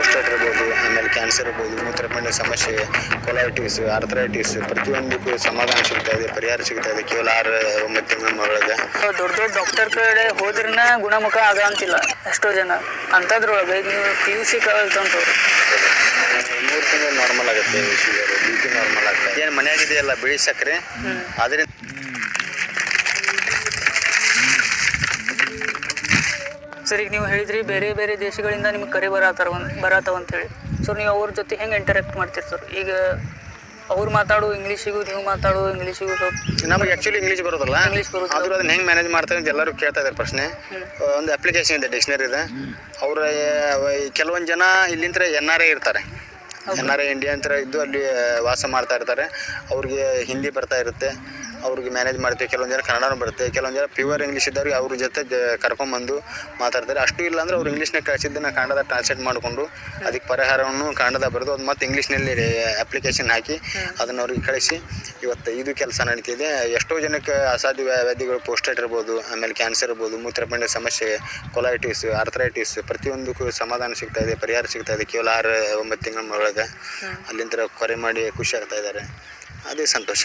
Prostate ಇರ್ಬೋದು, ಆಮೇಲೆ cancer ಇರ್ಬೋದು, ಮೂತ್ರಪಿಂಡ ಸಮಸ್ಯೆ, ಕೊಲೈಟಿಸ್, ಆರ್ಥರೈಟಿಸ್ ಪ್ರತಿಯೊಂದಕ್ಕೂ ಸಮಾಧಾನ ಸಿಗ್ತಾ ಇದೆ, ಪರಿಹಾರ ಸಿಗ್ತಾ ಇದೆ ಕೇವಲ 6-9 ತಿಂಗಳ ಒಳಗೆ. ದೊಡ್ಡ ದೊಡ್ಡ ಡಾಕ್ಟರ್ ಕಡೆ ಹೋದ್ರನ್ನ ಗುಣಮುಖ ಆಗಂತಿಲ್ಲ ಎಷ್ಟೋ ಜನ. ಅಂಥದ್ರೊಳಗೆ ಈಗ ನೀವು PUC ಕಲ್ತಂತವ್ರು 3 ತಿಂಗಳು ನಾರ್ಮಲ್ ಆಗುತ್ತೆ. ಶುಗರು BP ನಾರ್ಮಲ್ ಆಗ್ತದೆ. ಏನು ಮನೆಯಾಗಿದೆಯಲ್ಲ ಬಿಳಿ ಸಕ್ಕರೆ, ಅದರಿಂದ ಸರ್ ಈಗ ನೀವು ಹೇಳಿದ್ರಿ ಬೇರೆ ಬೇರೆ ದೇಶಗಳಿಂದ ನಿಮ್ಗೆ ಕರೆ ಬರತ್ತಾವ ಅಂತೇಳಿ. ಸೊ ನೀವು ಅವ್ರ ಜೊತೆ ಹೆಂಗೆ ಇಂಟರಾಕ್ಟ್ ಮಾಡ್ತೀರಿ ಸರ್? ಈಗ ಅವ್ರು ಮಾತಾಡೋ ಇಂಗ್ಲೀಷಿಗೂ ನೀವು ಮಾತಾಡೋ ಇಂಗ್ಲೀಷಿಗೂ ಸ್ವಲ್ಪ ನಮಗೆ ಆ್ಯಕ್ಚುಲಿ ಇಂಗ್ಲೀಷ್ ಬರೋದಲ್ಲ, ಇಂಗ್ಲೀಷ್ ಬರುತ್ತೆ. ಆದರೂ ಅದನ್ನ ಹೆಂಗೆ ಮ್ಯಾನೇಜ್ ಮಾಡ್ತಾರೆ ಅಂತ ಎಲ್ಲರೂ ಕೇಳ್ತಾ ಇದ್ದಾರೆ ಪ್ರಶ್ನೆ. ಒಂದು ಅಪ್ಲಿಕೇಶನ್ ಇದೆ, ಡಿಕ್ಷನರಿ ಇದೆ. ಅವರ ಕೆಲವೊಂದು ಜನ ಇಲ್ಲಿಂದ NRI ಇರ್ತಾರೆ, NRI ಇಂಡಿಯಾ ಅಂತ ಇದ್ದು ಅಲ್ಲಿ ವಾಸ ಮಾಡ್ತಾ ಇರ್ತಾರೆ. ಅವ್ರಿಗೆ ಹಿಂದಿ ಬರ್ತಾ ಇರುತ್ತೆ, ಅವ್ರಿಗೆ ಮ್ಯಾನೇಜ್ ಮಾಡ್ತೀವಿ. ಕೆಲವೊಂದು ಜನ ಕನ್ನಡನೂ ಬರುತ್ತೆ, ಕೆಲವೊಂದು ಜನ ಪ್ಯೂರ್ ಇಂಗ್ಲೀಷ್ ಇದ್ದವ್ರಿಗೆ ಅವ್ರ ಜೊತೆ ಕರ್ಕೊಂಬಂದು ಮಾತಾಡ್ತಾರೆ. ಅಷ್ಟು ಇಲ್ಲ ಅಂದರೆ ಅವ್ರು ಇಂಗ್ಲೀಷ್ನಾಗ ಕಳಿಸಿದ್ದನ್ನು ಕನ್ನಡದ ಟ್ರಾನ್ಸ್ಲೇಟ್ ಮಾಡಿಕೊಂಡು ಅದಕ್ಕೆ ಪರಿಹಾರವನ್ನು ಕನ್ನಡದ ಬರೆದು ಅದು ಮತ್ತು ಇಂಗ್ಲೀಷ್ನಲ್ಲಿ ಅಪ್ಲಿಕೇಶನ್ ಹಾಕಿ ಅದನ್ನು ಅವ್ರಿಗೆ ಕಳಿಸಿ ಇವತ್ತು ಇದು ಕೆಲಸ ನಡೀತಿದೆ. ಎಷ್ಟೋ ಜನಕ್ಕೆ ಅಸಾಧ್ಯ ವ್ಯಾಧಿಗಳು ಪ್ರೋಸ್ಟೇಟ್ ಇರ್ಬೋದು, ಆಮೇಲೆ ಕ್ಯಾನ್ಸರ್ ಇರ್ಬೋದು, ಮೂತ್ರಪಿಂಡ ಸಮಸ್ಯೆ, ಕೊಲೈಟಿಸ್, ಆರ್ಥರೈಟಿಸ್ ಪ್ರತಿಯೊಂದಕ್ಕೂ ಸಮಾಧಾನ ಸಿಗ್ತಾ ಇದೆ, ಪರಿಹಾರ ಸಿಗ್ತಾ ಇದೆ ಕೇವಲ 6-9 ತಿಂಗಳ ಒಳಗೆ. ಅಲ್ಲಿಂದ ಕರೆ ಮಾಡಿ ಖುಷಿ ಆಗ್ತಾ ಇದ್ದಾರೆ, ಅದೇ ಸಂತೋಷ.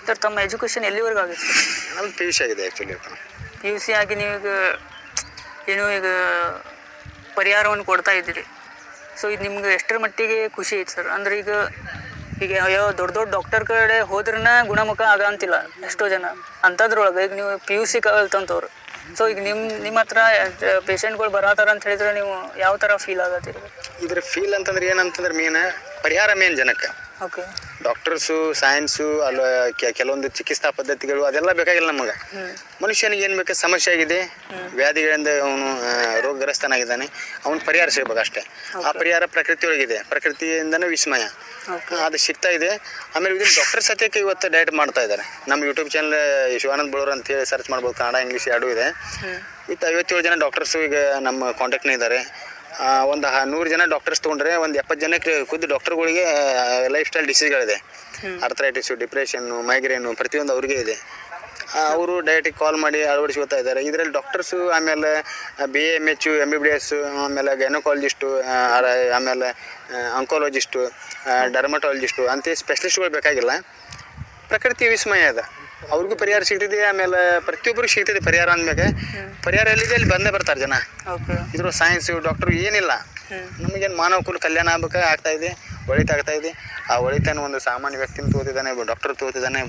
ಸರ್ ತಮ್ಮ ಎಜುಕೇಷನ್ ಎಲ್ಲಿವರೆಗೂ ಆಗಿದೆ ಸರ್? ನಮ್ದು PUC ಆಗಿದೆ ಆ್ಯಕ್ಚುಲಿ. PUC ಆಗಿ ನೀವು ಈಗ ಪರಿಹಾರವನ್ನು ಕೊಡ್ತಾ ಇದ್ದೀರಿ. ಸೊ ಇದು ನಿಮ್ಗೆ ಎಷ್ಟರ ಮಟ್ಟಿಗೆ ಖುಷಿ ಐತೆ ಸರ್? ಅಂದರೆ ಈಗ ಯಾವ ದೊಡ್ಡ ದೊಡ್ಡ ಡಾಕ್ಟರ್ ಕಡೆ ಹೋದ್ರನ್ನ ಗುಣಮುಖ ಆಗಂತಿಲ್ಲ ಎಷ್ಟೋ ಜನ. ಅಂಥದ್ರೊಳಗೆ ಈಗ ನೀವು PUC ಕಲ್ತಂತವ್ರು. ಸೊ ಈಗ ನಿಮ್ಮ ಹತ್ರ ಪೇಷಂಟ್ಗಳು ಬರತ್ತಾರ ಅಂತ ಹೇಳಿದ್ರೆ ನೀವು ಯಾವ ಥರ ಫೀಲ್ ಆಗತ್ತೀರಿ? ಇದ್ರ ಫೀಲ್ ಅಂತಂದ್ರೆ ಏನಂತಂದ್ರೆ ಪರಿಹಾರ ಮೇನ್ ಜನಕ್ಕೆ. ಓಕೆ, ಡಾಕ್ಟರ್ಸು, ಸೈನ್ಸು, ಅಲ್ಲ ಕೆಲವೊಂದು ಚಿಕಿತ್ಸಾ ಪದ್ಧತಿಗಳು ಅದೆಲ್ಲ ಬೇಕಾಗಿಲ್ಲ ನಮಗೆ. ಮನುಷ್ಯನಿಗೆ ಏನು ಬೇಕು, ಸಮಸ್ಯೆ ಆಗಿದೆ, ವ್ಯಾಧಿಗಳಿಂದ ಅವನು ರೋಗಗ್ರಸ್ತನಾಗಿದ್ದಾನೆ, ಅವನು ಪರಿಹಾರ ಸಿಗ್ಬೇಕು ಅಷ್ಟೇ. ಆ ಪರಿಹಾರ ಪ್ರಕೃತಿ ಒಳಗಿದೆ, ಪ್ರಕೃತಿಯಿಂದನೇ ವಿಸ್ಮಯ ಅದು ಸಿಗ್ತಾ ಇದೆ. ಆಮೇಲೆ ಇದನ್ನು ಡಾಕ್ಟರ್ ಸತ್ಯಕ್ಕೆ ಇವತ್ತು ಡಯಟ್ ಮಾಡ್ತಾ ಇದ್ದಾರೆ. ನಮ್ಮ ಯೂಟ್ಯೂಬ್ ಚಾನಲ್ ಶಿವಾನಂದ್ ಬಳೂರು ಅಂತೇಳಿ ಸರ್ಚ್ ಮಾಡ್ಬೋದು, ಕನ್ನಡ ಇಂಗ್ಲೀಷ್ ಎರಡೂ ಇದೆ. ಇವತ್ತು 57 ಜನ ಡಾಕ್ಟರ್ಸು ಈಗ ನಮ್ಮ ಕಾಂಟ್ಯಾಕ್ಟ್ನೇ ಇದ್ದಾರೆ. ಒಂದು 100 ಜನ ಡಾಕ್ಟರ್ಸ್ ತೊಗೊಂಡ್ರೆ ಒಂದು 70 ಜನಕ್ಕೆ ಖುದ್ದು ಡಾಕ್ಟರ್ಗಳಿಗೆ ಲೈಫ್ ಸ್ಟೈಲ್ ಡಿಸೀಸ್ಗಳಿದೆ. ಆರ್ಥರೈಟಿಸು, ಡಿಪ್ರೆಷನ್ನು, ಮೈಗ್ರೇನು ಪ್ರತಿಯೊಂದು ಅವ್ರಿಗೆ ಇದೆ. ಅವರು ಡಯಟಿಗೆ ಕಾಲ್ ಮಾಡಿ ಅಳವಡಿಸ್ಕೊತಾ ಇದ್ದಾರೆ. ಇದರಲ್ಲಿ ಡಾಕ್ಟರ್ಸು, ಆಮೇಲೆ BAMH, MBBS, ಆಮೇಲೆ ಗೈನಕಾಲಜಿಸ್ಟು, ಆಮೇಲೆ ಆಂಕಾಲಜಿಸ್ಟು, ಡರ್ಮಟಾಲಜಿಸ್ಟು ಅಂತ ಸ್ಪೆಷಲಿಸ್ಟ್ಗಳು ಬೇಕಾಗಿಲ್ಲ. ಪ್ರಕೃತಿ ವಿಸ್ಮಯ ಅದ, ಅವ್ರಿಗೂ ಪರಿಹಾರ ಸಿಗ್ತಿದೆ. ಆಮೇಲೆ ಪ್ರತಿಯೊಬ್ಬರಿಗೂ ಸಿಗ್ತಿದೆ ಪರಿಹಾರ ಅಂದಮೇಲೆ. ಪರಿಹಾರ ಎಲ್ಲಿದೆ ಅಲ್ಲಿ ಬಂದೇ ಬರ್ತಾರೆ ಜನ. ಇದ್ರ ಸೈನ್ಸು, ಡಾಕ್ಟ್ರು ಏನಿಲ್ಲ, ನಮಗೇನು ಮಾನವ ಕುಲ ಕಲ್ಯಾಣ ಆಗ್ತಾ ಇದೆ, ಒಳಿತಾಗ್ತಾ ಇದೆ. ಆ ಒಳಿತನ ಒಂದು ಸಾಮಾನ್ಯ ವ್ಯಕ್ತಿನ ತಗೋತಿದ್ದಾನೆ, ಡಾಕ್ಟರ್ ತಗೋತಿದ್ದಾನೆ,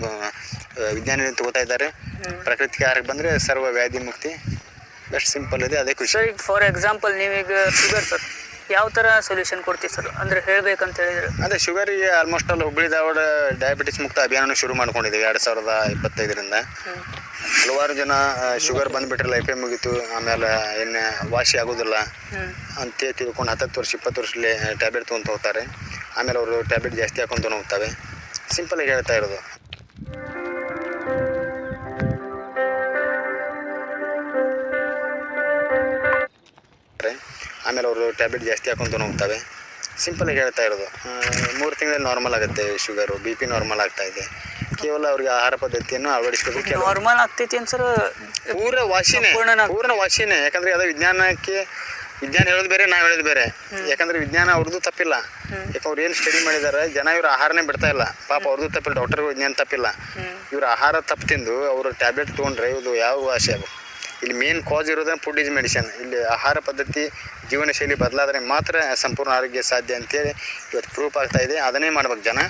ವಿಜ್ಞಾನಿ ತಗೋತಾ ಇದ್ದಾರೆ. ಪ್ರಕೃತಿಗೆ ಆಹಾರಕ್ಕೆ ಬಂದರೆ ಸರ್ವ ವ್ಯಾಧಿ ಮುಕ್ತಿ. ಬೆಸ್ಟ್ ಸಿಂಪಲ್ ಇದೆ, ಅದೇ ಖುಷಿ. ಫಾರ್ ಎಕ್ಸಾಂಪಲ್ ನೀವೀಗ ಶುಗರ್ ಸರ್ ಯಾವ ಥರ ಸೊಲ್ಯೂಷನ್ ಕೊಡ್ತೀವಿ ಸರ್? ಅಂದರೆ ಹೇಳಬೇಕಂತ ಹೇಳಿದರೆ ಅದೇ ಶುಗರಿಗೆ ಆಲ್ಮೋಸ್ಟ್ ಅಲ್ಲಿ ಹುಬ್ಬಳ್ಳಿ ಧಾರವಾಡ ಡಯಾಬಿಟಿಸ್ ಮುಕ್ತ ಅಭಿಯಾನ ಶುರು ಮಾಡ್ಕೊಂಡಿದ್ದೀವಿ 2025ರಿಂದ. ಹಲವಾರು ಜನ ಶುಗರ್ ಬಂದುಬಿಟ್ರೆ ಲೈಫೇ ಮುಗೀತು, ಆಮೇಲೆ ಏನು ವಾಸಿ ಆಗೋದಿಲ್ಲ ಅಂತ ತಿಳ್ಕೊಂಡು 10 ವರ್ಷ 20 ವರ್ಷದಲ್ಲಿ ಟ್ಯಾಬ್ಲೆಟ್ ತೊಗೊಂತ ಹೋಗ್ತಾರೆ. ಆಮೇಲೆ ಅವರು ಟ್ಯಾಬ್ಲೆಟ್ ಜಾಸ್ತಿ ಹಾಕೊಂಡು ಹೋಗ್ತವೆ. ಸಿಂಪಲಾಗಿ ಹೇಳ್ತಾ ಇರೋದು. ಆಮೇಲೆ ಅವರು ಟ್ಯಾಬ್ಲೆಟ್ ಜಾಸ್ತಿ ಹಾಕೊಂಡು ಹೋಗ್ತವೆ. ಸಿಂಪಲಾಗಿ ಹೇಳ್ತಾ ಇರೋದು. 3 ತಿಂಗಳಲ್ಲಿ ನಾರ್ಮಲ್ ಆಗುತ್ತೆ ಶುಗರು, BP ನಾರ್ಮಲ್ ಆಗ್ತಾ ಇದೆ. ಕೇವಲ ಅವ್ರಿಗೆ ಆಹಾರ ಪದ್ಧತಿಯನ್ನು ಅಳವಡಿಸ್ಕೋಬೇಕು. ನಾರ್ಮಲ್ ಆಗ್ತೈತಿ ಅನ್ಸರ್ ಪೂರ್ಣ ವಾಸಿನೇ. ಯಾಕಂದರೆ ಅದು ವಿಜ್ಞಾನ ಹೇಳೋದು ಬೇರೆ, ನಾವು ಹೇಳೋದು ಬೇರೆ. ಯಾಕಂದರೆ ವಿಜ್ಞಾನ ಅವ್ರದ್ದು ತಪ್ಪಿಲ್ಲ. ಯಾಕೆ ಅವ್ರು ಏನು ಸ್ಟಡಿ ಮಾಡಿದ್ದಾರೆ, ಜನ ಇವ್ರ ಆಹಾರನೇ ಬಿಡ್ತಾ ಇಲ್ಲ. ಪಾಪ ಅವ್ರದ್ದು ತಪ್ಪಿಲ್ಲ, ಡಾಕ್ಟರ್ಗೂ ವಿಜ್ಞಾನ ತಪ್ಪಿಲ್ಲ. ಇವ್ರ ಆಹಾರ ತಪ್ಪು ತಿಂದು ಅವರು ಟ್ಯಾಬ್ಲೆಟ್ ತೊಗೊಂಡ್ರೆ ಇದು ಯಾವ ವಾಸಿ ಆಗಬೇಕು? ಇಲ್ಲಿ ಮೇನ್ ಕಾಸ್ ಇರೋದೇ ಫುಡ್ ಈಸ್ ಮೆಡಿಸನ್. ಇಲ್ಲಿ ಆಹಾರ ಪದ್ಧತಿ, ಜೀವನ ಶೈಲಿ ಬದಲಾದರೆ ಮಾತ್ರ ಸಂಪೂರ್ಣ ಆರೋಗ್ಯ ಸಾಧ್ಯ ಅಂತೇಳಿ ಇವತ್ತು ಪ್ರೂಫ್ ಆಗ್ತಾ ಇದೆ. ಅದನ್ನೇ ಮಾಡ್ಬೇಕು ಜನ,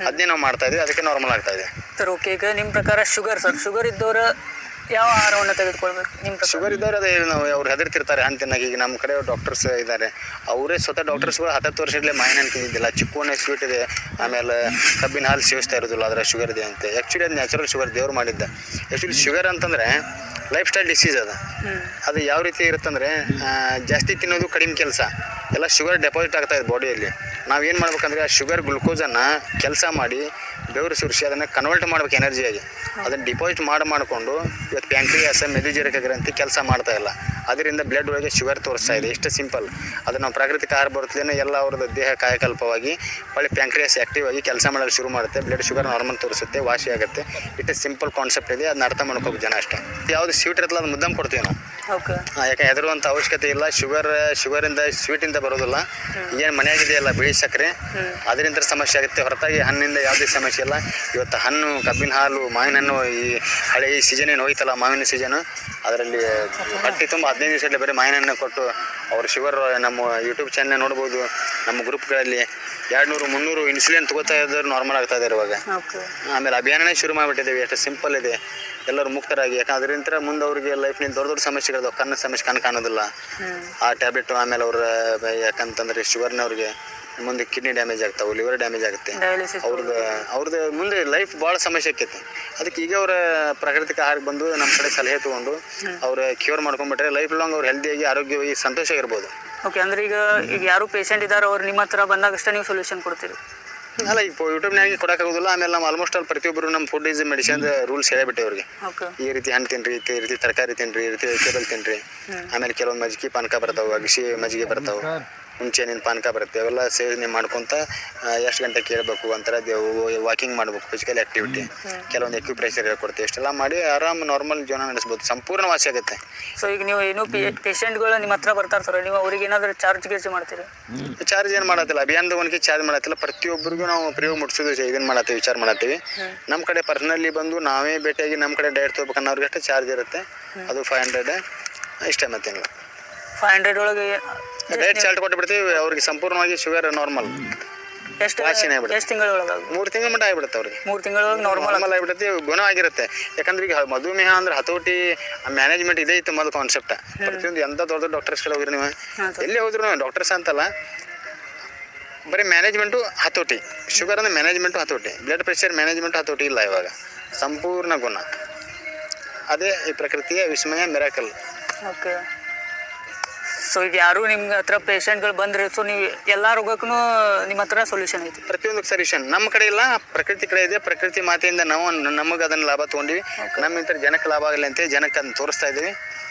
ಅದನ್ನೇ ನಾವು ಮಾಡ್ತಾ ಇದ್ದೀವಿ, ಅದಕ್ಕೆ ನಾರ್ಮಲ್ ಆಗ್ತಾ ಇದೆ ಸರ್. ಓಕೆ, ಈಗ ನಿಮ್ಮ ಪ್ರಕಾರ ಶುಗರ್ ಇದ್ದವರು ಯಾವ ಆಹಾರವನ್ನು ತೆಗೆದುಕೊಳ್ಬೇಕು ನಿಮ್ಮ ಪ್ರಕಾರ? ಶುಗರ್ ಇದ್ದವ್ರು ಅದೇ ನಾವು ಅವ್ರು ಹೆದರ್ತಿರ್ತಾರೆ ಅಂತಿನಾಗ. ಈಗ ನಮ್ಮ ಕಡೆ ಡಾಕ್ಟರ್ಸ್ ಇದ್ದಾರೆ, ಅವರೇ ಸ್ವತಃ ಡಾಕ್ಟರ್ಸ್ಗಳು 10 ವರ್ಷದಲ್ಲೇ ಮಾವಿನ ತಿಂದಿದ್ದಿಲ್ಲ, ಚಿಕ್ಕವನ್ನೇ ಸ್ವೀಟ್ ಇದೆ, ಆಮೇಲೆ ಕಬ್ಬಿನ ಹಾಲು ಸೇವಿಸ್ತಾ ಇರೋದಿಲ್ಲ, ಅದರ ಶುಗರ್ ಇದೆ ಅಂತ. ಆ್ಯಕ್ಚುಲಿ ಅದು ನ್ಯಾಚುರಲ್ ಶುಗರ್ ದೇವ್ರು ಮಾಡಿದ್ದ. ಆ್ಯಕ್ಚುಲಿ ಶುಗರ್ ಅಂತಂದರೆ ಲೈಫ್ ಸ್ಟೈಲ್ ಡಿಸೀಸ್ ಅದು ಯಾವ ರೀತಿ ಇರುತ್ತಂದರೆ ಜಾಸ್ತಿ ತಿನ್ನೋದು ಕಡಿಮೆ ಕೆಲಸ, ಎಲ್ಲ ಶುಗರ್ ಡೆಪಾಸಿಟ್ ಆಗ್ತಾಯಿದೆ ಬಾಡಿಯಲ್ಲಿ. ನಾವೇನು ಮಾಡ್ಬೇಕಂದ್ರೆ ಆ ಶುಗರ್ ಗ್ಲುಕೋಸನ್ನು ಕೆಲಸ ಮಾಡಿ ಬೆವರು ಸುರಿಸಿ ಅದನ್ನು ಕನ್ವರ್ಟ್ ಮಾಡ್ಬೇಕು ಎನರ್ಜಿಯಾಗಿ. ಅದನ್ನು ಡಿಪಾಸಿಟ್ ಮಾಡಿಕೊಂಡು ಇವತ್ತು ಪ್ಯಾಂಕ್ರಿಯಾಸ್, ಮೆದುಜೀರಕ ಗ್ರಂಥಿ ಕೆಲಸ ಮಾಡ್ತಾ ಇಲ್ಲ. ಅದರಿಂದ ಬ್ಲಡ್ ಒಳಗೆ ಶುಗರ್ ತೋರಿಸ್ತಾ ಇದೆ. ಇಷ್ಟು ಸಿಂಪಲ್. ಅದು ನಾವು ಪ್ರಾಕೃತಿಕ ಆಹಾರ ಬರುತ್ತಲೇ ಎಲ್ಲ ಅವ್ರದ್ದು ದೇಹ ಕಾಯಕಲ್ಪವಾಗಿ ಒಳ್ಳೆ ಪ್ಯಾಂಕ್ರಿಯಾಸ್ ಆ್ಯಕ್ಟಿವ್ ಆಗಿ ಕೆಲಸ ಮಾಡಲು ಶುರು ಮಾಡುತ್ತೆ. ಬ್ಲಡ್ ಶುಗರ್ ನಾರ್ಮಲ್ ತೋರಿಸುತ್ತೆ, ವಾಸಿ ಆಗುತ್ತೆ. ಇಷ್ಟು ಸಿಂಪಲ್ ಕಾನ್ಸೆಪ್ಟ್ ಇದೆ, ಅದನ್ನ ಅರ್ಥ ಮಾಡ್ಕೋಬೇಕು ಜನ ಅಷ್ಟೇ. ಯಾವುದು ಸ್ವೀಟ್ ಇರುತ್ತಲ್ಲ ಅದು ಮುದ್ದಮ್ ಕೊಡ್ತೀವಿ ನಾವು. ಓಕೆ. ಯಾಕೆ ಹೆದರುವಂಥ ಅವಶ್ಯಕತೆ ಇಲ್ಲ. ಶುಗರಿಂದ ಸ್ವೀಟಿಂದ ಬರೋದಿಲ್ಲ. ಏನು ಮನೆಯಾಗಿದೆಯಲ್ಲ ಬಿಳಿ ಸಕ್ಕರೆ, ಅದರಿಂದ ಸಮಸ್ಯೆ ಆಗುತ್ತೆ ಹೊರತಾಗಿ ಹಣ್ಣಿಂದ ಯಾವುದೇ ಸಮಸ್ಯೆ ಇಲ್ಲ. ಇವತ್ತು ಹಣ್ಣು, ಕಬ್ಬಿನ ಹಾಲು, ಮಾವಿನ ಹಣ್ಣು, ಈ ಸೀಸನ್ ಏನು ಹೋಯ್ತಲ್ಲ ಮಾವಿನ ಸೀಸನು, ಅದರಲ್ಲಿ ಹೊಟ್ಟೆ ತುಂಬ 15 ದಿವಸದಲ್ಲಿ ಬರೀ ಮಾವಿನ ಹಣ್ಣು ಕೊಟ್ಟು ಅವ್ರ ಶುಗರ್ ನಮ್ಮ ಯೂಟ್ಯೂಬ್ ಚಾನಲ್ ನೋಡ್ಬೋದು. ನಮ್ಮ ಗ್ರೂಪ್ಗಳಲ್ಲಿ 200-300 ಇನ್ಸುಲಿನ್ ತಗೋತಾ ಇದ್ದಾರೆ, ನಾರ್ಮಲ್ ಆಗ್ತಾ ಇದ್ದಾರೆ ಇವಾಗ. ಆಮೇಲೆ ಅಭಿಯಾನನೇ ಶುರು ಮಾಡಿಬಿಟ್ಟಿದ್ದೇವೆ. ಎಷ್ಟು ಸಿಂಪಲ್ ಇದೆ, ಎಲ್ಲರೂ ಮುಕ್ತರಾಗಿ. ಯಾಕಂದ್ರೆ ಅದರಿಂದ ಮುಂದೆ ಅವ್ರಿಗೆ ಲೈಫ್ನಿಂದ ದೊಡ್ಡ ಸಮಸ್ಯೆಗಳು, ಕಣ್ಣು ಸಮಸ್ಯೆ, ಕಣ್ಣು ಕಾಣೋದಿಲ್ಲ, ಆ ಟ್ಯಾಬ್ಲೆಟ್. ಆಮೇಲೆ ಅವ್ರ ಯಾಕಂತಂದ್ರೆ ಶುಗರ್ನವ್ರಿಗೆ ಮುಂದೆ ಕಿಡ್ನಿ ಡ್ಯಾಮೇಜ್ ಆಗ್ತಾವೆ, ಲಿವರ್ ಡ್ಯಾಮೇಜ್ ಆಗುತ್ತೆ, ಅವ್ರದ್ದು ಮುಂದೆ ಲೈಫ್ ಭಾಳ ಸಮಸ್ಯೆ ಆಕೈತಿ. ಅದಕ್ಕೆ ಈಗ ಅವರ ಪ್ರಾಕೃತಿಕ ಆಹಾರಕ್ಕೆ ಬಂದು ನಮ್ಮ ಕಡೆ ಸಲಹೆ ತೊಗೊಂಡು ಅವ್ರ ಕ್ಯೂರ್ ಮಾಡ್ಕೊಂಡ್ಬಿಟ್ರೆ ಲೈಫ್ ಲಾಂಗ್ ಅವ್ರು ಹೆಲ್ದಿಯಾಗಿ ಆರೋಗ್ಯವಾಗಿ ಸಂತೋಷ ಇರ್ಬೋದು. ಓಕೆ. ಅಂದ್ರೆ ಈಗ ಯಾರು ಪೇಷಂಟ್ ಇದ್ದಾರೆ ಅವ್ರು ನಿಮ್ಮ ಹತ್ರ ಬಂದಾಗಷ್ಟೇ ನೀವು ಸೊಲ್ಯೂಷನ್ ಕೊಡ್ತೀರಿ? ಅಲ್ಲ, ಈಗ ಯೂಟ್ಯೂಬ್ನಾಗೆ ಕೊಡೋಕ್ಕಾಗೋದಿಲ್ಲ. ಆಮೇಲೆ ನಾವು ಆಲ್ಮೋಸ್ಟ್ ಅಲ್ಲಿ ಪ್ರತಿಯೊಬ್ಬರು ನಮ್ಮ ಫುಡ್ ಈಸ್ ಮೆಡಿಸಿನ್ ರೂಲ್ಸ್ ಹೇಳಿಬಿಟ್ಟೆ ಅವ್ರಿಗೆ. ಈ ರೀತಿ ಹಣ್ಣು ತಿನ್ನಿರಿ, ಈ ರೀತಿ ತರಕಾರಿ ತಿನ್ನಿರಿ, ಈ ರೀತಿ ವೆಜಿಟೇಬಲ್ ತಿನ್ನಿರಿ. ಆಮೇಲೆ ಕೆಲವೊಂದು ಮಜ್ಜಿಗೆ ಪಾನಕ ಬರ್ತಾವೆ, ಅಗಸಿ ಮಜ್ಜಿಗೆ ಬರ್ತಾವೆ, ಹುಂಚೆಹಣ್ಣಿನ ಪಾನಕ ಬರುತ್ತೆ. ಅವೆಲ್ಲ ಸೇವನೆ ಮಾಡ್ಕೊತ ಎಷ್ಟು ಗಂಟೆ ಕೇಳಬೇಕು ಅಂತಾರೆ, ವಾಕಿಂಗ್ ಮಾಡ್ಬೇಕು, ಫಿಸಿಕಲ್ ಆ್ಯಕ್ಟಿವಿಟಿ, ಕೆಲವೊಂದು ಎಕ್ಯುಪ್ರೆಷರ್ ಹೇಳ್ಕೊಡ್ತೀವಿ. ಇಷ್ಟೆಲ್ಲ ಮಾಡಿ ಆರಾಮ್ ನಾರ್ಮಲ್ ಜೀವನ ನಡೆಸ್ಬೋದು, ಸಂಪೂರ್ಣ ವಾಸಿ ಆಗುತ್ತೆ. ಸೊ ಈಗ ನೀವು ಏನು ಪೇಷಂಟ್ಗಳು ನಿಮ್ಮ ಹತ್ರ ಬರ್ತಾ ಇರ್ತಾರೆ, ನೀವು ಅವ್ರಿಗೆ ಏನಾದರೂ ಚಾರ್ಜ್ ಮಾಡ್ತೀರಿ? ಚಾರ್ಜ್ ಏನು ಮಾಡತ್ತಿಲ್ಲ, ಅಭಿಯಾನದ ಒನಗೆ ಚಾರ್ಜ್ ಮಾಡತ್ತಿಲ್ಲ. ಪ್ರತಿಯೊಬ್ಬರಿಗೂ ನಾವು ಪ್ರಯೋಗ ಮುಟ್ಸೋದು ಇದನ್ನು ಮಾಡತ್ತೀವಿ, ವಿಚಾರ ಮಾಡತ್ತೀವಿ. ನಮ್ಮ ಕಡೆ ಪರ್ಸನಲಿ ಬಂದು ನಾವೇ ಭೇಟಿಯಾಗಿ ನಮ್ಮ ಕಡೆ ಡಯಟ್ ತೊಗೋಬೇಕನ್ನೋರಿಗೆ ಅಷ್ಟೇ ಚಾರ್ಜ್ ಇರುತ್ತೆ. ಅದು 500 ಇಷ್ಟೇ, ಮತ್ತೇನಿಲ್ಲ. 500 ಒಳಗೆ ಡಯಟ್ ಚಾರ್ಟ್ ಕೊಟ್ಟುಬಿಡ್ತೀವಿ ಅವ್ರಿಗೆ. ಸಂಪೂರ್ಣವಾಗಿ ಶುಗರ್ ನಾರ್ಮಲ್ ಎಷ್ಟು ತಿಂಗಳ ಒಳಗೆ? 3 ತಿಂಗಳ ಮಟ್ಟ ಆಗಿಬಿಡುತ್ತೆ ಅವ್ರಿಗೆ. 3 ತಿಂಗಳೊಳಗೆ ನಾರ್ಮಲ್ ಆಗಿಬಿಡುತ್ತೆ, ಗುಣ ಆಗಿರುತ್ತೆ. ಯಾಕಂದ್ರೆ ಈಗ ಮಧುಮೇಹ ಅಂದ್ರೆ ಹತೋಟಿ ಮ್ಯಾನೇಜ್ಮೆಂಟ್ ಇದೇ ಇತ್ತು ಮೊದಲು ಕಾನ್ಸೆಪ್ಟ್. ಪ್ರತಿಯೊಂದು ಎಂಥ ದೊಡ್ಡ ಡಾಕ್ಟರ್ಸ್ ಕಡೆ ಹೋಗಿರಿ ನೀವು, ಎಲ್ಲಿ ಹೋದ್ರು ನೀವು ಡಾಕ್ಟರ್ಸ್ ಅಂತಲ್ಲ, ಬರೀ ಮ್ಯಾನೇಜ್ಮೆಂಟು ಹತೋಟಿ. ಶುಗರ್ ಅಂದರೆ ಮ್ಯಾನೇಜ್ಮೆಂಟು ಹತೋಟಿ, ಬ್ಲಡ್ ಪ್ರೆಷರ್ ಮ್ಯಾನೇಜ್ಮೆಂಟು ಹತೋಟಿ ಇಲ್ಲ ಇವಾಗ. ಸಂಪೂರ್ಣ ಗುಣ ಅದೇ ಈ ಪ್ರಕೃತಿಯ ವಿಸ್ಮಯ, ಮಿರಾಕಲ್. ಓಕೆ. ಸೊ ಈಗ ಯಾರು ನಿಮ್ಮ ಹತ್ರ ಪೇಷಂಟ್ಗಳು ಬಂದರೆ, ಸೊ ನೀವು ಎಲ್ಲ ರೋಗಕ್ಕೂ ನಿಮ್ಮ ಹತ್ರ ಸೊಲ್ಯೂಷನ್ ಐತಿ? ಪ್ರತಿಯೊಂದು ಸೊಲ್ಯೂಷನ್ ನಮ್ಮ ಕಡೆ ಇಲ್ಲ, ಪ್ರಕೃತಿ ಕಡೆ ಇದೆ. ಪ್ರಕೃತಿ ಮಾತೆಯಿಂದ ನಾವು ನಮಗೆ ಅದನ್ನು ಲಾಭ ತೊಗೊಂಡಿವಿ. ನಮ್ಮಿಂದ ಜನಕ್ಕೆ ಲಾಭ ಆಗಲಿ ಅಂತೇಳಿ ಜನಕ್ಕೆ ಅದನ್ನು ತೋರಿಸ್ತಾ ಇದ್ದೀವಿ.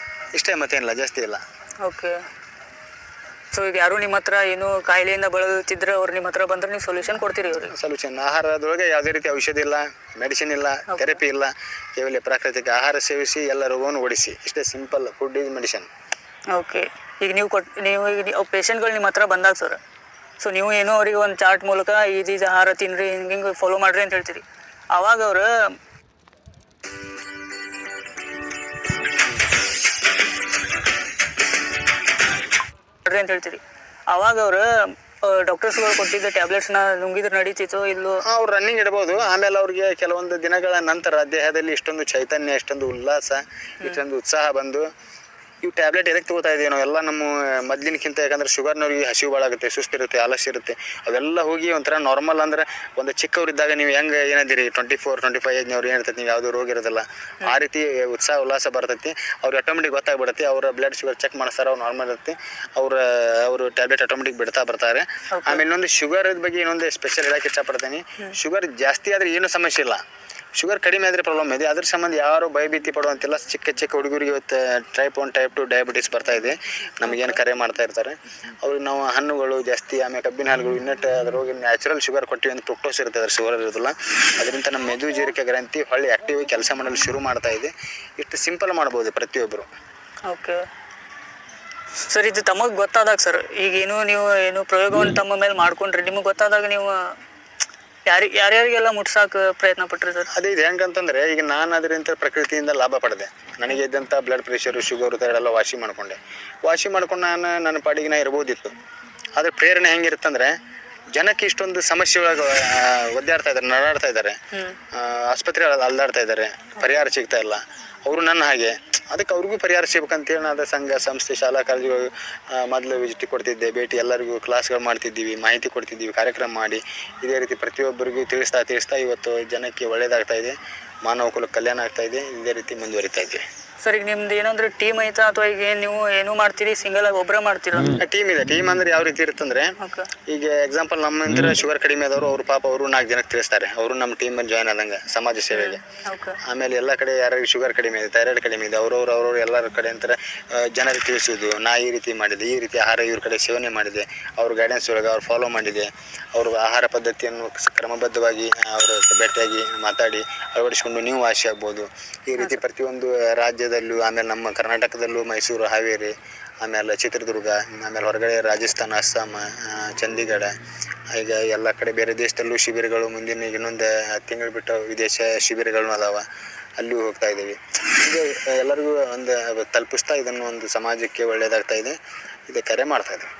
ಇಷ್ಟೇ, ಮತ್ತೇನಿಲ್ಲ, ಜಾಸ್ತಿ ಇಲ್ಲ. ಓಕೆ. ಸೊ ಈಗ ಯಾರು ನಿಮ್ಮ ಹತ್ರ ಏನು ಕಾಯಿಲೆಯಿಂದ ಬಳಲುತ್ತಿದ್ರೆ ಅವ್ರು ನಿಮ್ಮ ಹತ್ರ ಬಂದರೆ ನೀವು ಸೊಲ್ಯೂಷನ್ ಕೊಡ್ತೀರಿ ಅವ್ರಿಗೆ? ಸೊಲ್ಯೂಷನ್ ಆಹಾರದೊಳಗೆ ಯಾವುದೇ ರೀತಿ ಔಷಧಿ ಇಲ್ಲ, ಮೆಡಿಸಿನ್ ಇಲ್ಲ, ಥೆರಪಿ ಇಲ್ಲ. ಕೇವಲ ಪ್ರಾಕೃತಿಕ ಆಹಾರ ಸೇವಿಸಿ ಎಲ್ಲ ರೋಗವನ್ನು ಓಡಿಸಿ. ಇಷ್ಟೇ simple, food is medicine. Okay. ಈಗ ನೀವು ಪೇಷಂಟ್ಗಳು ನಿಮ್ಮ ಹತ್ರ ಬಂದಾಗ ಸರ್, ಸೊ ನೀವು ಏನೋ ಅವ್ರಿಗೆ ಒಂದು ಚಾರ್ಟ್ ಮೂಲಕ ಇದು ಆಹಾರ ತಿನ್ನಿರಿ, ಹಿಂಗೆ ಫಾಲೋ ಮಾಡಿರಿ ಅಂತ ಹೇಳ್ತೀರಿ. ಆವಾಗ ಅವರು ಅಂತ ಹೇಳ್ತೀರಿ, ಆವಾಗ ಅವರು ಡಾಕ್ಟರ್ಸ್ಗಳು ಕೊಟ್ಟಿದ್ದ ಟ್ಯಾಬ್ಲೆಟ್ಸ್ನ ನುಂಗಿದ್ರೆ ನಡೀತಿತ್ತು ಇಲ್ಲೋ? ಅವ್ರು ರನ್ನಿಂಗ್ ಇಡ್ಬೋದು. ಆಮೇಲೆ ಅವ್ರಿಗೆ ಕೆಲವೊಂದು ದಿನಗಳ ನಂತರ ದೇಹದಲ್ಲಿ ಇಷ್ಟೊಂದು ಚೈತನ್ಯ, ಇಷ್ಟೊಂದು ಉಲ್ಲಾಸ, ಇಷ್ಟೊಂದು ಉತ್ಸಾಹ ಬಂದು ಇವು ಟ್ಯಾಬ್ಲೆಟ್ ಎದಕ್ಕೆ ತೊಗೋತಾ ಇದ್ದೀವಿ ನಾವು ಎಲ್ಲ ನಮ್ಮ ಮೊದಲಿನಕ್ಕಿಂತ. ಯಾಕಂದ್ರೆ ಶುಗರ್ನವ್ರಿಗೆ ಹಸಿವು ಭಾಳ ಆಗುತ್ತೆ, ಸುಸ್ತಿರುತ್ತೆ, ಆಲಸ್ಯ ಇರುತ್ತೆ. ಅವೆಲ್ಲ ಹೋಗಿ ಒಂಥರ ನಾರ್ಮಲ್. ಅಂದ್ರೆ ಒಂದು ಚಿಕ್ಕವರಿದ್ದಾಗ ನೀವು ಹೆಂಗೆ ಏನಿದ್ದೀರಿ 24-25 ಏಜ್ನವ್ರು ಏನಿರ್ತೈತಿ, ನೀವು ಯಾವುದೂ ರೋಗ ಇರೋದಿಲ್ಲ, ಆ ರೀತಿ ಉತ್ಸಾಹ ಉಲ್ಲಾಸ ಬರ್ತೈತಿ. ಅವ್ರಿಗೆ ಆಟೋಮೆಟಿಕ್ ಗೊತ್ತಾಗ್ಬಿಡುತ್ತೆ. ಅವರ ಬ್ಲಡ್ ಶುಗರ್ ಚೆಕ್ ಮಾಡಿಸ್ತಾರೆ, ಅವ್ರು ನಾರ್ಮಲ್ ಇರುತ್ತೆ. ಅವರು ಟ್ಯಾಬ್ಲೆಟ್ ಆಟೋಮೆಟಿಕ್ ಬಿಡ್ತಾ ಬರ್ತಾರೆ. ಆಮೇಲೆ ಇನ್ನೊಂದು ಶುಗರ್ ಬಗ್ಗೆ ಇನ್ನೊಂದು ಸ್ಪೆಷಲ್ ಹೇಳಕ್ಕೆ ಇಷ್ಟಪಡ್ತೀನಿ. ಶುಗರ್ ಜಾಸ್ತಿ ಆದರೆ ಏನೂ ಸಮಸ್ಯೆ ಇಲ್ಲ, ಶುಗರ್ ಕಡಿಮೆ ಆದರೆ ಪ್ರಾಬ್ಲಮ್ ಇದೆ. ಅದ್ರ ಸಂಬಂಧ ಯಾರು ಭಯಭೀತಿ ಪಡುವಂತಿಲ್ಲ. ಚಿಕ್ಕ ಹುಡುಗರಿಗೆ ಇವತ್ತು ಟೈಪ್ 1 ಟೈಪ್ 2 ಡಯಾಬಿಟಿಸ್ ಬರ್ತಾ ಇದೆ. ನಮಗೇನು ಕರೆ ಮಾಡ್ತಾ ಇರ್ತಾರೆ ಅವ್ರಿಗೆ ನಾವು ಹಣ್ಣುಗಳು ಜಾಸ್ತಿ, ಆಮೇಲೆ ಕಬ್ಬಿನ ಹಾಲುಗಳು, ಇನ್ನಟ್ಟು ಅದ್ರೊಳಗೆ ನ್ಯಾಚುರಲ್ ಶುಗರ್ ಕೊಟ್ಟಿವಿ ಅಂತ ಫ್ರಕ್ಟೋಸ್ ಇರುತ್ತೆ, ಅದ್ರ ಶುಗರ್ ಇರೋದಿಲ್ಲ. ಅದರಿಂದ ನಮ್ಮ ಮೆದು ಜೀರಿಕೆ ಗ್ರಂಥಿ ಹೊಳ್ಳಿ ಆ್ಯಕ್ಟಿವ್ ಆಗಿ ಕೆಲಸ ಮಾಡಲು ಶುರು ಮಾಡ್ತಾ ಇದೆ. ಇಷ್ಟು ಸಿಂಪಲ್ ಮಾಡ್ಬೋದು ಪ್ರತಿಯೊಬ್ಬರು. ಓಕೆ ಸರ್, ಇದು ತಮಗೆ ಗೊತ್ತಾದಾಗ ಸರ್, ಈಗೇನು ನೀವು ಏನು ಪ್ರಯೋಗವನ್ನು ತಮ್ಮ ಮೇಲೆ ಮಾಡ್ಕೊಂಡ್ರಿ, ನಿಮಗೆ ಗೊತ್ತಾದಾಗ ನೀವು ಯಾರ್ಯಾರಿಗೆಲ್ಲ ಮುಟ್ಸಾಕ ಪ್ರಯತ್ನ ಪಟ್ರಿ ಸರ್? ಅದೇ ಇದು ಹೆಂಗಂತಂದರೆ, ಈಗ ನಾನು ಅದರಿಂದ ಪ್ರಕೃತಿಯಿಂದ ಲಾಭ ಪಡೆದೆ. ನನಗೆ ಇದ್ದಂಥ ಬ್ಲಡ್ ಪ್ರೆಷರು, ಶುಗರು ಥರಡೆಲ್ಲ ವಾಸಿ ಮಾಡ್ಕೊಂಡು ನಾನು ನನ್ನ ಪಾಡಿಗೆ ನಾ ಇರ್ಬೋದಿತ್ತು. ಆದರೆ ಪ್ರೇರಣೆ ಹೆಂಗಿರುತ್ತಂದರೆ, ಜನಕ್ಕೆ ಇಷ್ಟೊಂದು ಸಮಸ್ಯೆ ಒಳಗೆ ಒದ್ದಾಡ್ತಾ ಇದ್ದಾರೆ, ನಡಾಡ್ತಾ ಇದ್ದಾರೆ, ಆಸ್ಪತ್ರೆ ಅಲ್ದಾಡ್ತಾ ಇದ್ದಾರೆ, ಪರಿಹಾರ ಸಿಗ್ತಾ ಇಲ್ಲ. ಅವರು ನನ್ನ ಹಾಗೆ, ಅದಕ್ಕೆ ಅವ್ರಿಗೂ ಪರಿಹಾರ ಸಿಗ್ಬೇಕಂತೇಳಿ ನಾನು ಸಂಘ ಸಂಸ್ಥೆ ಶಾಲಾ ಕಾಲೇಜುಗಳು ಮೊದಲು ವಿಸಿಟ್ ಕೊಡ್ತಿದ್ದೆ, ಭೇಟಿ ಎಲ್ಲರಿಗೂ ಕ್ಲಾಸ್ಗಳು ಮಾಡ್ತಿದ್ದೀವಿ, ಮಾಹಿತಿ ಕೊಡ್ತಿದ್ದೀವಿ, ಕಾರ್ಯಕ್ರಮ ಮಾಡಿ ಇದೇ ರೀತಿ ಪ್ರತಿಯೊಬ್ಬರಿಗೂ ತಿಳಿಸ್ತಾ ಇವತ್ತು ಜನಕ್ಕೆ ಒಳ್ಳೆಯದಾಗ್ತಾ ಇದೆ, ಮಾನವ ಕುಲಕ್ಕೆ ಕಲ್ಯಾಣ ಆಗ್ತಾ ಇದೆ. ಇದೇ ರೀತಿ ಮುಂದುವರಿತಾ ಇದ್ದೀವಿ. ಸರ್, ಈಗ ನಿಮ್ದು ಏನಾದರೂ ಟೀಮ್ ಐತಾ ಅಥವಾ ಈಗ ನೀವು ಏನು ಮಾಡ್ತೀರಿ, ಸಿಂಗಲ್ ಆಗಿ ಒಬ್ಬರೇ ಮಾಡ್ತೀರಾ? ಟೀಮ್ ಇದೆ. ಟೀಮ್ ಅಂದ್ರೆ ಯಾವ ರೀತಿ ಇರುತ್ತಂದ್ರೆ, ಈಗ ಎಕ್ಸಾಂಪಲ್ ನಮ್ಮಂದ್ರೆ ಶುಗರ್ ಕಡಿಮೆ ಆದವರು ಅವರು ಪಾಪ ಅವರು 4 ಜನಕ್ಕೆ ತಿಳಿಸ್ತಾರೆ, ಅವರು ನಮ್ಮ ಟೀಮಲ್ಲಿ ಜಾಯ್ನ್ ಆದಂಗೆ ಸಮಾಜ ಸೇವೆಗೆ. ಆಮೇಲೆ ಎಲ್ಲ ಕಡೆ ಯಾರಿಗೆ ಶುಗರ್ ಕಡಿಮೆ ಇದೆ, ಥೈರಾಯ್ಡ್ ಕಡಿಮೆ ಇದೆ, ಅವ್ರವ್ರು ಎಲ್ಲರ ಕಡೆ ಅಂತಾರೆ ಜನರಿಗೆ ತಿಳಿಸೋದು, ನಾ ಈ ರೀತಿ ಮಾಡಿದೆ, ಈ ರೀತಿ ಆಹಾರ ಇವ್ರ ಕಡೆ ಸೇವನೆ ಮಾಡಿದೆ, ಅವ್ರ ಗೈಡೆನ್ಸ್ ಒಳಗೆ ಅವ್ರು ಫಾಲೋ ಮಾಡಿದೆ, ಅವ್ರ ಆಹಾರ ಪದ್ಧತಿಯನ್ನು ಕ್ರಮಬದ್ಧವಾಗಿ ಅವರ ಭೇಟಿಯಾಗಿ ಮಾತಾಡಿ ಅಳವಡಿಸ್ಕೊಂಡು ನೀವು ವಾಸಿ ಆಗ್ಬೋದು. ಈ ರೀತಿ ಪ್ರತಿಯೊಂದು ರಾಜ್ಯದ ಕೇರಳದಲ್ಲೂ, ಆಮೇಲೆ ನಮ್ಮ ಕರ್ನಾಟಕದಲ್ಲೂ ಮೈಸೂರು, ಹಾವೇರಿ, ಆಮೇಲೆ ಚಿತ್ರದುರ್ಗ, ಆಮೇಲೆ ಹೊರಗಡೆ ರಾಜಸ್ಥಾನ, ಅಸ್ಸಾಂ, ಚಂಡೀಗಢ, ಈಗ ಎಲ್ಲ ಕಡೆ ಬೇರೆ ದೇಶದಲ್ಲೂ ಶಿಬಿರಗಳು, ಮುಂದಿನ ಇನ್ನೊಂದು ತಿಂಗಳು ಬಿಟ್ಟು ವಿದೇಶ ಶಿಬಿರಗಳು ಅದಾವೆ, ಅಲ್ಲಿಯೂ ಹೋಗ್ತಾ ಇದ್ದೀವಿ. ಇದು ಎಲ್ಲರಿಗೂ ಒಂದು ತಲುಪಿಸ್ತಾ ಇದನ್ನು ಒಂದು ಸಮಾಜಕ್ಕೆ ಒಳ್ಳೆಯದಾಗ್ತಾ ಇದೆ. ಇದು ಕರೆ ಮಾಡ್ತಾ ಇದ್ದೀವಿ.